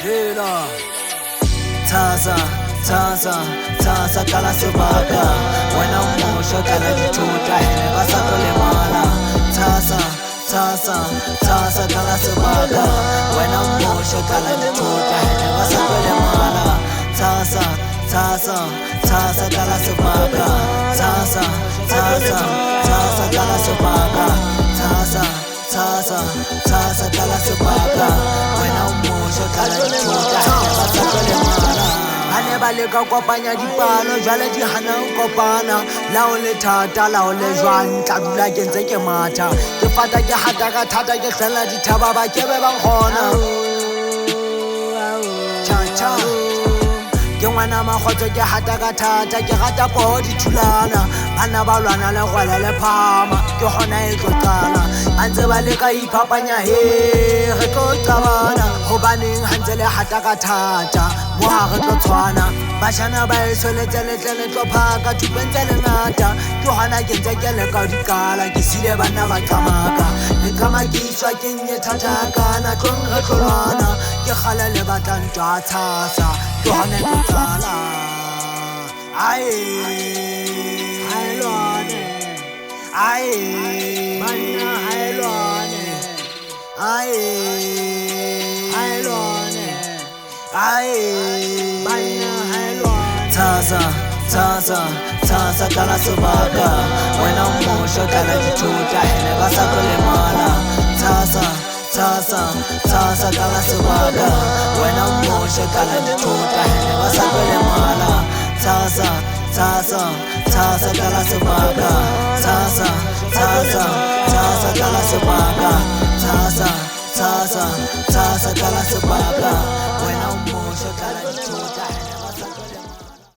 Hela Taza, kala sebaka wena mmusho kala dithuta ene ba sa tlo lemala Taza, kala sebaka wena mmusho kala dithuta ene ba sa tlo lemala Taza, kala sebaka Taza, kala sebaka Taza, kala sebaka wena mmusho kala dithuta ene ba sa tlo lemala Ane ba leka kopanya dipalo jwale di hana kopana lao le thata lao le jwang tla dula ke ntse ke matha ke fata ke hata ka thata ke hlela dithaba ba ke be ba kgona cha ke ngwana makgotso ke hata ka thata ke rata po dithulana bana ba lwana le gwele le phama ke gona e tlo qala a ntse ba leka iphapanya he re tlo qabana hobaneng ha ntse le hata ka thata mo ha re tlo tshwana bashana ba e tshweletse letlele tlo phaka thupentse le ngata ke gona ke ntse ke leka dikala ke sile bana ba qamaka le qamakiswa ke nye thata kana tlong re tlolwana ke kgale le batla ntwa tshasa ke gona ke tsala haelwane banna haelwane banna haelwane Taza, kala sebaka wena mmusho kala dithuta ene ba sa tlo lemala Taza, kala sebaka wena mmusho kala dithuta ene ba sa tlo lemala Taza, kala sebaka Taza, kala sebaka Taza, kala sebaka